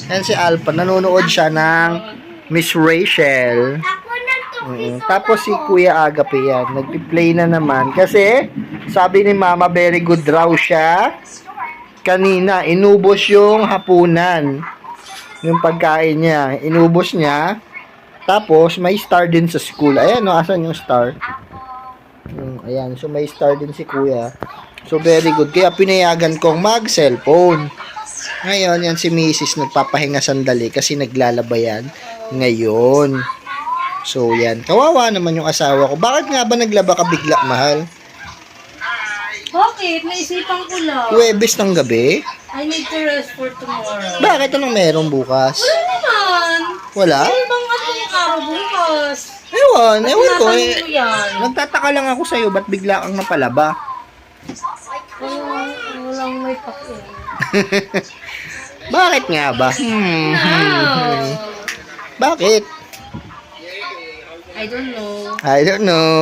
Yan si Alpha, nanonood siya ng Miss Rachel. Tapos si Kuya Agape yan, nagpi-play na naman. Kasi, sabi ni Mama, very good raw siya. Kanina, inubos yung hapunan. Yung pagkain niya, inubos niya. Tapos, may star din sa school. Ayan, no, asan yung star? Ayan, so may star din si Kuya. So, very good. Kaya pinayagan kong mag-cellphone. Ngayon, yan si Mrs. nagpapahinga sandali kasi naglalaba yan ngayon. So, yan. Kawawa naman yung asawa ko. Bakit nga ba naglaba ka bigla, mahal? Bakit? Naisipan ko lang. Huwebes ng gabi? I need to rest for tomorrow. Bakit? Anong meron bukas? Wala naman. Wala? Ano bang anong araw bukas? Ewan ko eh. Tinatanong mo yan. Nagtataka lang ako sa'yo, ba't bigla kang napalaba? Walang may pake. Bakit nga ba? Bakit? I don't know. I don't know.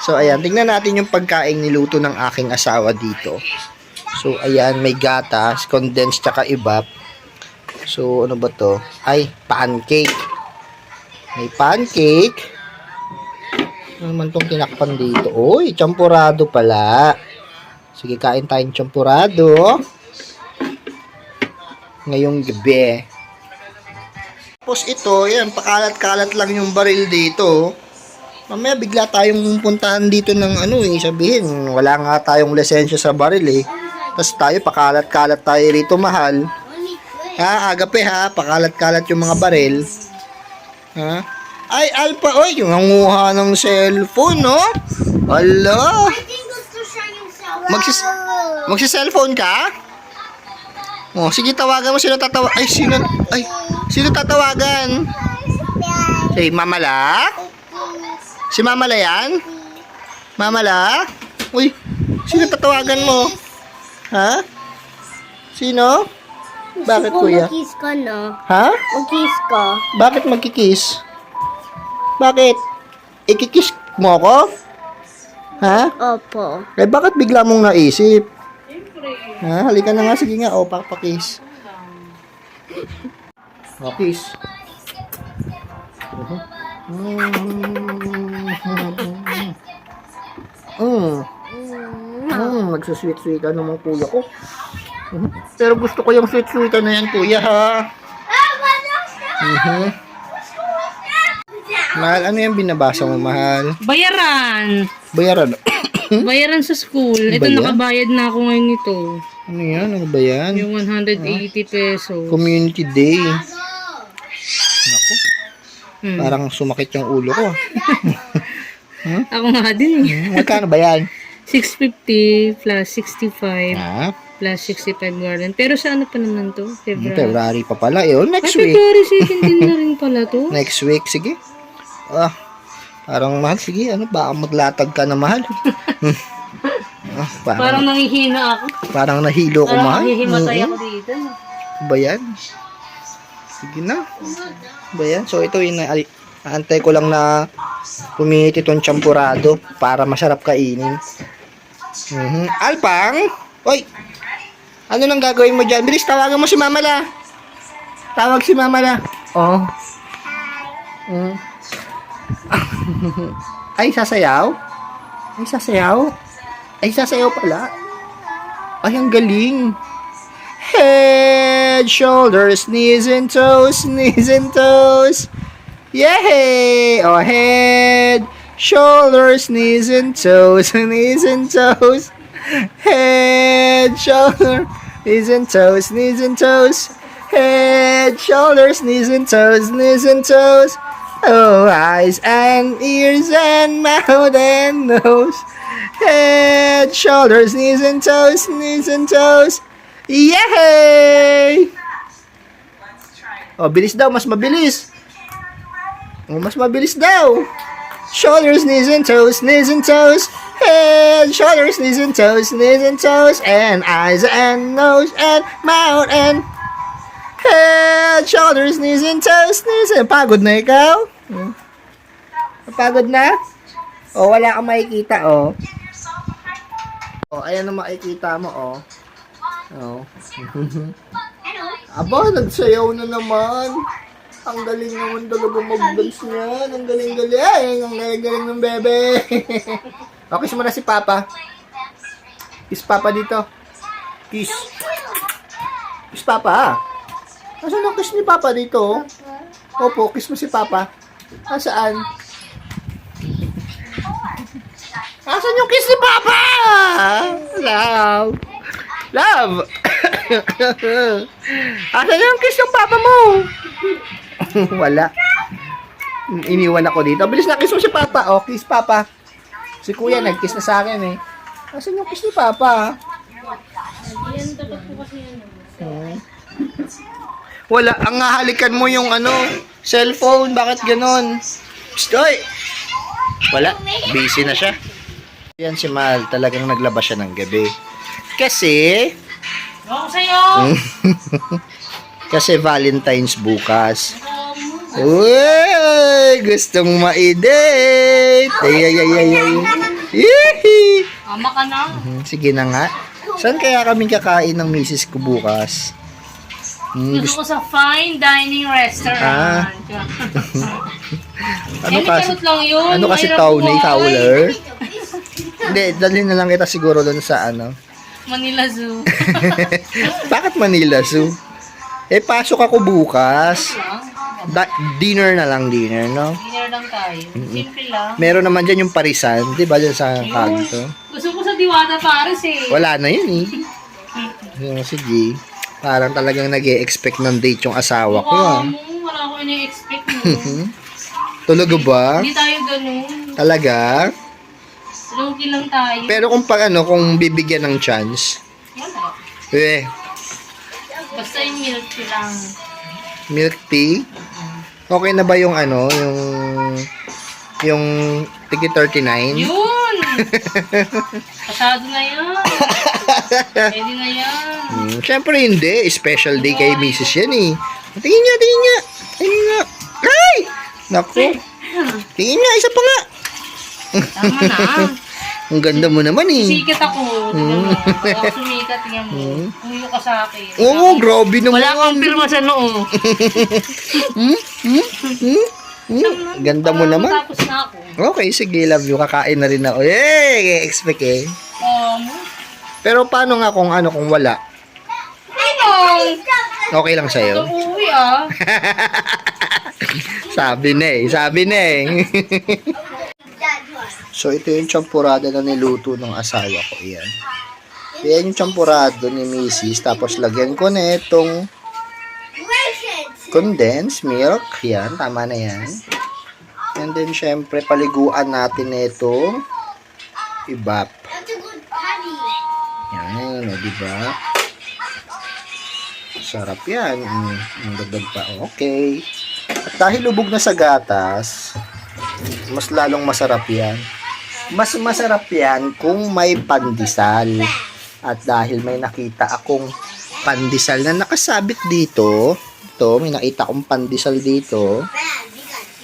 So, ayan. Tingnan natin yung pagkain niluto ng aking asawa dito. So, ayan. May gatas, condensed, tsaka ibap. So, ano ba to? Ay, pancake. May pancake. Ano naman tong tinakpan dito? Uy, champurado pala. Sige, kain tayong champurado. Ngayong gabi. Tapos ito, yan, pakalat-kalat lang yung baril dito. Mamaya bigla tayong puntahan dito ng sabihin, wala nga tayong lisensya sa baril eh. Tapos tayo, pakalat-kalat tayo rito, mahal. Ha, Agape ha, pakalat-kalat yung mga baril. Ha? Ay, Alpha, oy, yung nanguha ng cellphone, no? Hala. Magsi-cellphone ka? Oh, sige, tawagan mo sino tatawa. Sino tatawagan? Si Mama La? Si Mama La yan? Mama La? Uy, sino tatawagan mo? Ha? Sino? Bakit, Kuya? Mag-kiss ka na. Ha? Mag-kiss ka. Bakit magkikiss? Bakit? Ikikiss mo ako? Ha? Opo. Eh, bakit bigla mong naisip? Ha? Halika na nga. Sige nga. O, pakiss. O, kiss. Nagsusweet-sweetan naman kuya ko. Pero gusto ko yung sweet-sweetan na yan, kuya, ha? Mahal, ano yung binabasa mo, mahal? Bayaran. Bayaran. Bayaran sa school. Ito, Ba yan? nakabayad na ako ngayon nito. Ano yan? Ano ba yan? Yung 180 pesos. Community Day. Naku, Hmm. parang sumakit yung ulo ko. Ako nga din eh. Magkano ba yan? 650 plus 65 Ah, plus 65 garden. Pero sa ano pa naman to? February. February pa pala. Eh, oh, next Ay, week. February 17 na rin pala to. Next week, sige. Ah, parang mahal, sige. Ano, baka maglatag ka na mahal. Parang nangihina ako. Parang nahilo ko, Parang mahal. nahihimatay ako dito. Ba yan? Sige na. Ba yan? So, ito yung aantay ko lang na puminit itong champurado para masarap kainin. Alpang? Oy! Ano nang gagawin mo dyan? Bilis, tawagan mo si Mama La. Tawag si Mama La. Oh. Ay, sasayaw? Ay, sasayaw? Ay, sasayaw pala. Ay, ang galing. Head, shoulders, knees and toes, knees and toes. Yay! Oh, head, shoulders, knees and toes, knees and toes. Head, shoulder, knees and toes, knees and toes. Head, shoulders, knees and toes, knees and toes. Oh, eyes and ears and mouth and nose. Head, shoulders, knees and toes, knees and toes. Yay! Oh, bilis daw, mas mabilis. Oh, mas mabilis daw. Shoulders, knees and toes, knees and toes. Head, shoulders, knees and toes, knees and toes. And eyes and nose and mouth and head, shoulders, knees and toes, knees and... Pagod na ikaw? Pagod na? O, wala kang makikita, o. O, ayan ang makikita mo, o. O. Aba, nagsayaw na naman. Ang galing naman talaga mag-dance niyan. Ang galing-galing. Ang galing-galing ng bebe. O, kiss mo na si Papa. Kiss Papa dito. Kiss. Kiss Papa. Nasaan ang kiss ni Papa dito? Opo, kiss mo si Papa. Nasaan? Nasaan yung kiss ni Papa? Love. Love. Nasaan yung kiss ng Papa mo? Wala. Iniwan ako dito. Bilis na, kiss mo si Papa. O, kiss Papa. Si Kuya nag-kiss na sa akin eh. Nasaan yung kiss ni Papa? Wala. Ang hahalikan mo yung cellphone. Bakit ganon? Psst, oy! Wala. Busy na siya. Yan si Mal. Talagang naglabas siya ng gabi. Kasi... Ako sa'yo! Kasi Valentine's bukas. Uy! Gustong ma-date! Ay. Yee! Ama ka na. Sige na nga. Saan kaya kami kakain ng misis ko bukas? Gusto ko sa fine dining restaurant. Ano kasi? lang yun. Ano kasi Mahirap Tony buhay. Fowler? Hindi, dalhin na lang kita siguro doon sa Manila Zoo. Bakit Manila Zoo? Eh, pasok ako bukas. Dinner na lang, no? Dinner lang tayo. Simple lang. Meron naman dyan yung parisan, di ba, dyan sa kanto? Gusto ko sa Diwata Paris eh. Wala na yun sige. Parang talagang nag-e-expect ng date yung asawa ko, Wala ko ini-expect mo. Tulog ba? Hindi tayo ganun. Talaga? Loki lang tayo. Pero kung bibigyan ng chance, Wala. Basta yung milk tea lang. Milk tea? Okay na ba yung yung tigi 39? Yun! Pasado na yan. Pwede na yan. Siyempre hindi. Special day kay Mrs. yan eh. Tingin nga. Ay! Naku. Tingin nga, isa pa nga. Tama na. Ang ganda mo naman eh. Sikat ako. Tingnan mo. Ako sumikat. Tingnan mo. Uyo ka sa akin. Oo, grabe naman. Wala kang pirma sa noo. Ganda mo naman. Tapos na ako. Okay, sige, love you. Kakain na rin ako. Expect eh. Pero paano nga kung wala? Okay lang sa'yo? Uuwi Sabi na eh. So, ito yung champurado na niluto ng asawa ko. Yan yung champurado ni Mrs. Tapos, lagyan ko na itong condensed milk. Yan, tama na yan. And then, syempre, paliguan natin na itong ibap. Yan, diba? Sarap yan. Dagdag pa. Okay. At dahil lubog na sa gatas, mas lalong masarap yan. Mas masarap yan kung may pandesal. At dahil may nakita akong pandesal na nakasabit dito, may nakita akong pandesal dito.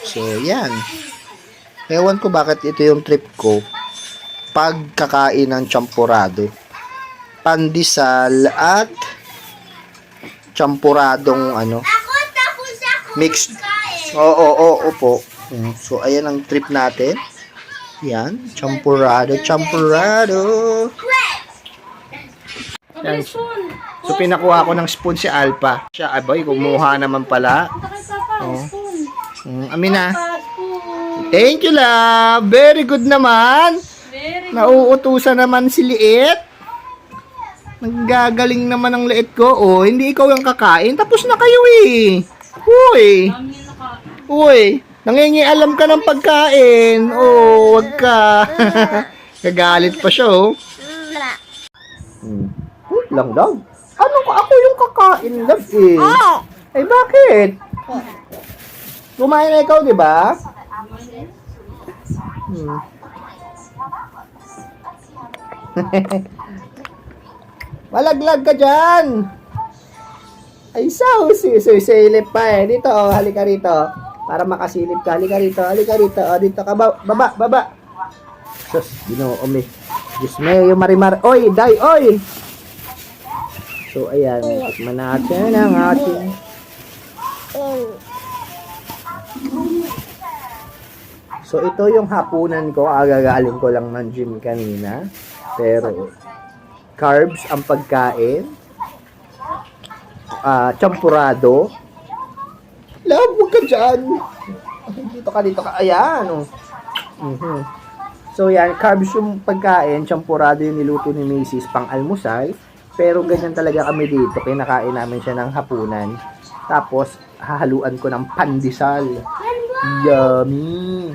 So, yan. Ewan ko bakit ito yung trip ko. Pagkakain ng champurado. Pandesal at champuradong mixed. Oo po. So, ayan ang trip natin. Yan, champurado. Yan. So, pinakuha ko ng spoon si Alpha. Siya, aboy, kumuha naman pala. Amina. Thank you, love. Very good naman. Nauutusan naman si Liit. Naggagaling naman ang liit ko. Hindi ikaw yung kakain. Tapos na kayo eh. Uy, nangingialam ka ng pagkain. Wag ka. Gagalit pa siya, lang daw. Ako yung kakain, love eh. Eh, bakit? Kumain na ikaw, di ba? Malaglag ka dyan. Ay, silip pa eh. Dito, halika rito. Para makasilip ka. Halika rito. Dito ka, baba. Sus, Ginoo, Diyos me, yung marimar. Oy, day, oy. So, ayan. Tikman natin ang ating So, ito yung hapunan ko. Agagaling ko lang ng gym kanina. Pero, carbs ang pagkain. Champurado. Love, huwag ka dyan. Dito ka. Ayan. Oh. So, yan. Carbs yung pagkain. Champurado yung niluto ni Macy's pang almusal. Pero, ganyan talaga kami dito. Kinakain namin siya ng hapunan. Tapos, hahaluan ko ng pandesal. Yummy.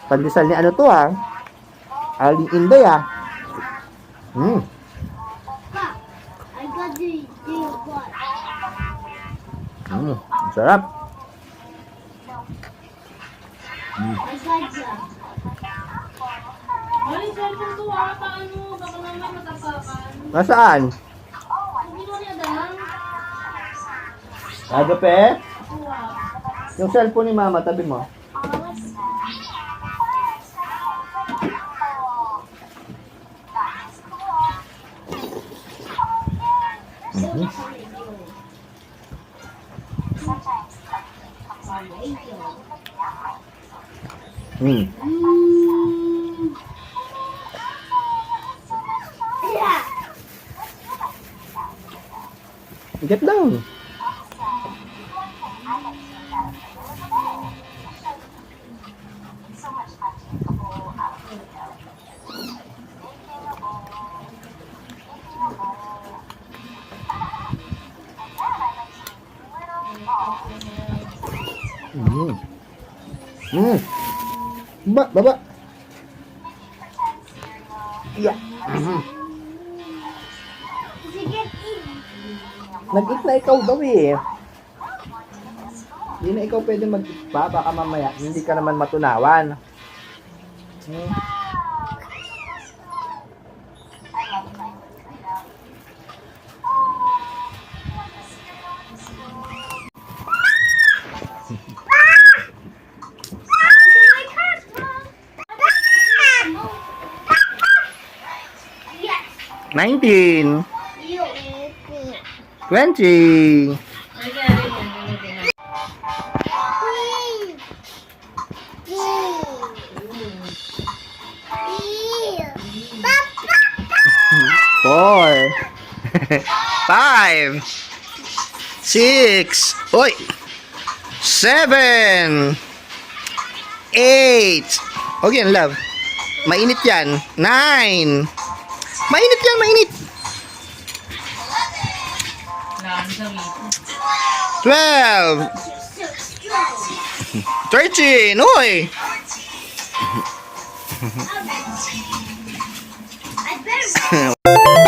Pandesal ni ano to Aling Inday I got the what? Ang sarap. I got the. Ay, cellphone to paano? Baka naman matapakan. Nasaan? Hindi mo niya dalang. Agape? Yung cellphone ni mama, tabi mo. Get lang. Baba. Yeah. Nag-eat na ikaw daw Hindi na ikaw pwede mag-eat pa. Baka mamaya hindi ka naman matunawan. Yes. 19. You. 20. Four. 5. 6. Oy. 7. 8. Okay, love. Mainit yan. 9. Mainit yan, mainit. 12. 13. Uy. I better.